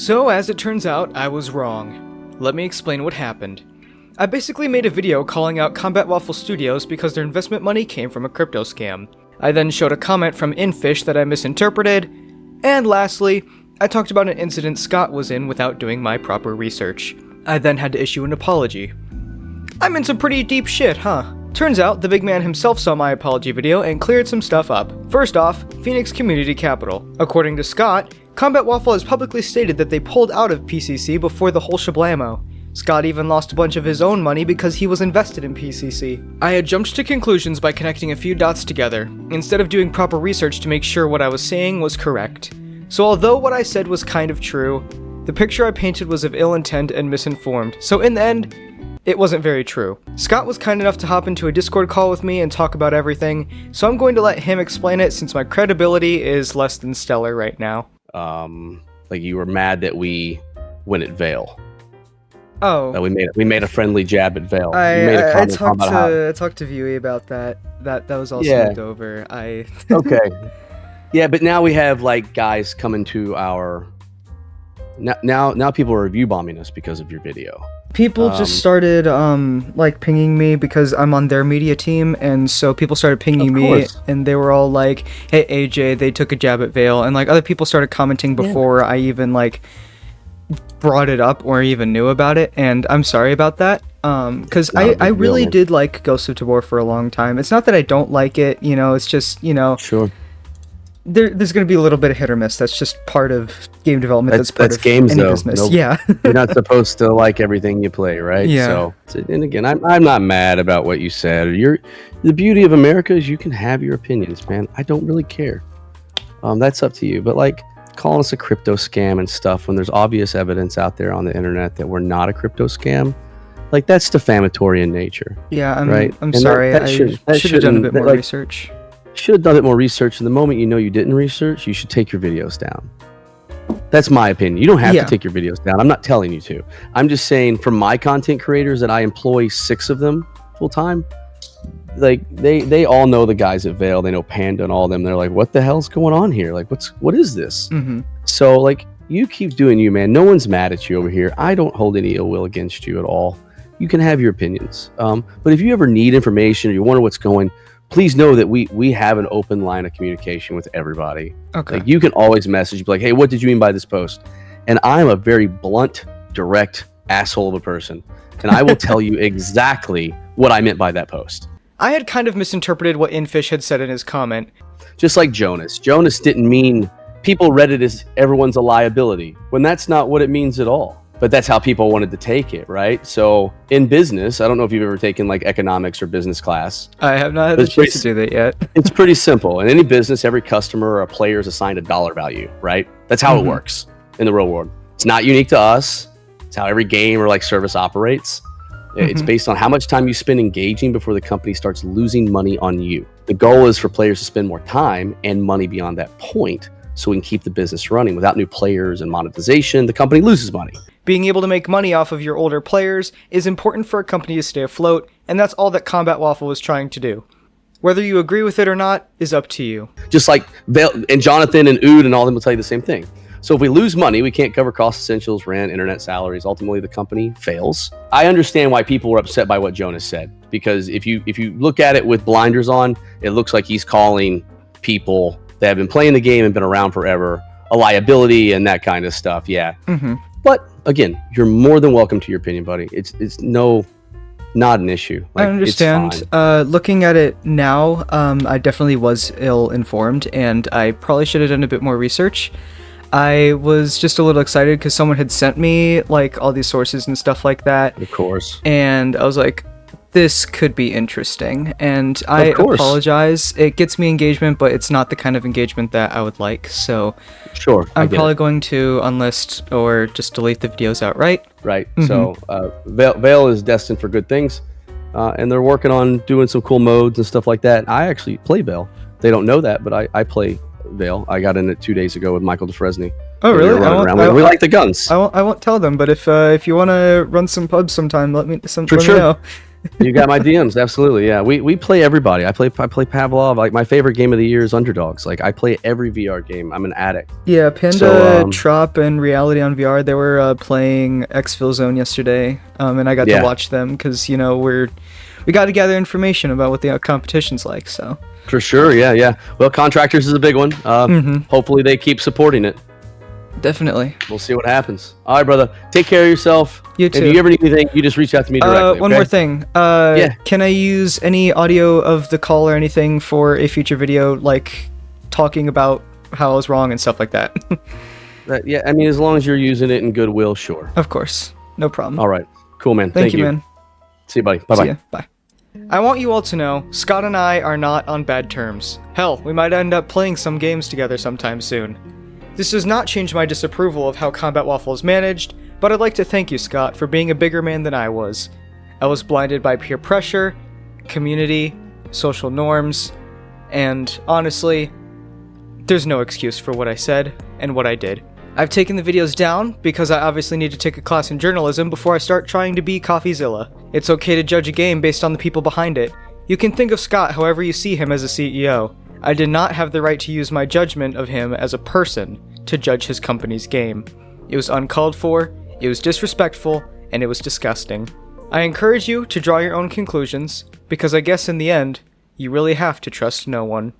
So, as it turns out, I was wrong. Let me explain what happened. I basically made a video calling out Combat Waffle Studios because their investment money came from a crypto scam. I then showed a comment from Infish that I misinterpreted, and lastly, I talked about an incident Scott was in without doing my proper research. I then had to issue an apology. I'm in some pretty deep shit, huh? Turns out, the big man himself saw my apology video and cleared some stuff up. First off, Phoenix Community Capital. According to Scott, Combat Waffle has publicly stated that they pulled out of PCC before the whole shablamo. Scott even lost a bunch of his own money because he was invested in PCC. I had jumped to conclusions by connecting a few dots together, instead of doing proper research to make sure what I was saying was correct. So although what I said was kind of true, the picture I painted was of ill intent and misinformed, so in the end, it wasn't very true. Scott was kind enough to hop into a Discord call with me and talk about everything, so I'm going to let him explain it since my credibility is less than stellar right now. Like you were mad that we went at Vale. Oh. That we made a friendly jab at Vale. I talked to Viewey about that. That was all smoothed over. Okay. Yeah, but now we have like guys coming to our now people are review bombing us because of your video. People just started like pinging me because I'm on their media team, and so people started pinging me, and they were all like, "Hey AJ, they took a jab at Vale," and like other people started commenting before I even like brought it up or even knew about it, and I'm sorry about that. Because I really did like Ghost of Tabor for a long time. It's not that I don't like it, you know. It's just sure. There's going to be a little bit of hit or miss. That's just part of game development. That's part of games, any though. business. Nope. Yeah. You're not supposed to like everything you play, right? Yeah. So, and again, I'm not mad about what you said. The beauty of America is you can have your opinions, man. I don't really care. That's up to you. But like calling us a crypto scam and stuff when there's obvious evidence out there on the internet that we're not a crypto scam, like that's defamatory in nature. Yeah. I'm sorry. I should have done a bit more research. Should have done a bit more research, and the moment you know you didn't research, you should take your videos down. That's my opinion. You don't have to take your videos down. I'm not telling you to. I'm just saying, for my content creators that I employ 6 of them full time, like they all know the guys at Vale. They know Panda and all of them. They're like, what the hell's going on here? Like, what is this? Mm-hmm. So like, you keep doing you, man. No one's mad at you over here. I don't hold any ill will against you at all. You can have your opinions. But if you ever need information or you wonder what's going, please know that we have an open line of communication with everybody. Okay. Like you can always message, be like, hey, what did you mean by this post? And I'm a very blunt, direct asshole of a person. And I will tell you exactly what I meant by that post. I had kind of misinterpreted what Infish had said in his comment. Just like Jonas. Jonas didn't mean people read it as everyone's a liability, when that's not what it means at all. But that's how people wanted to take it, right? So in business, I don't know if you've ever taken like economics or business class. I have not had the chance to do that yet. It's pretty simple. In any business, every customer or a player is assigned a dollar value, right? That's how it works in the real world. It's not unique to us. It's how every game or like service operates. It's based on how much time you spend engaging before the company starts losing money on you. The goal is for players to spend more time and money beyond that point so we can keep the business running. Without new players and monetization, the company loses money. Being able to make money off of your older players is important for a company to stay afloat, and that's all that Combat Waffle was trying to do. Whether you agree with it or not is up to you. Just like Vale and Jonathan and Ood and all of them will tell you the same thing. So if we lose money, we can't cover cost essentials, rent, internet, salaries. Ultimately, the company fails. I understand why people were upset by what Jonas said, because if you look at it with blinders on, it looks like he's calling people that have been playing the game and been around forever a liability and that kind of stuff. Yeah. But again, you're more than welcome to your opinion, buddy. It's not an issue. Like, I understand. Looking at it now, I definitely was ill-informed, and I probably should have done a bit more research. I was just a little excited because someone had sent me like all these sources and stuff like that. Of course. And I was like, this could be interesting. And I apologize. It gets me engagement, but it's not the kind of engagement that I would like. So sure, I'm probably going to unlist or just delete the videos outright. Right. So Vale is destined for good things. And they're working on doing some cool modes and stuff like that. I actually play Vale. They don't know that, but I play Vale. I got in it 2 days ago with Michael DeFresny. Oh, really? We like the guns. I won't tell them, but if you want to run some pubs sometime, let me know. You got my DMs, absolutely. Yeah, we play everybody. I play Pavlov. Like my favorite game of the year is Underdogs. Like I play every VR game. I'm an addict. Yeah, Panda, So, Trop, and Reality on VR, they were playing Exfil Zone yesterday, and I got to Yeah. watch them because we got to gather information about what the competition's like. So For sure, yeah. Well, Contractors is a big one. Hopefully they keep supporting it. definitely. We'll see what happens. All right, brother. Take care of yourself. You If too. you ever need anything, you just reach out to me directly. One okay? more thing. Yeah. Can I use any audio of the call or anything for a future video, like talking about how I was wrong and stuff like that? Yeah, I mean, as long as you're using it in goodwill, sure. Of course. No problem. All right. Cool, man. Thank you, man. See you, buddy. See Bye-bye. ya. Bye. I want you all to know, Scott and I are not on bad terms. Hell, we might end up playing some games together sometime soon. This does not change my disapproval of how Combat Waffle is managed, but I'd like to thank you, Scott, for being a bigger man than I was. I was blinded by peer pressure, community, social norms, and honestly, there's no excuse for what I said and what I did. I've taken the videos down because I obviously need to take a class in journalism before I start trying to be CoffeeZilla. It's okay to judge a game based on the people behind it. You can think of Scott however you see him as a CEO. I did not have the right to use my judgment of him as a person to judge his company's game. It was uncalled for, it was disrespectful, and it was disgusting. I encourage you to draw your own conclusions, because I guess in the end, you really have to trust no one.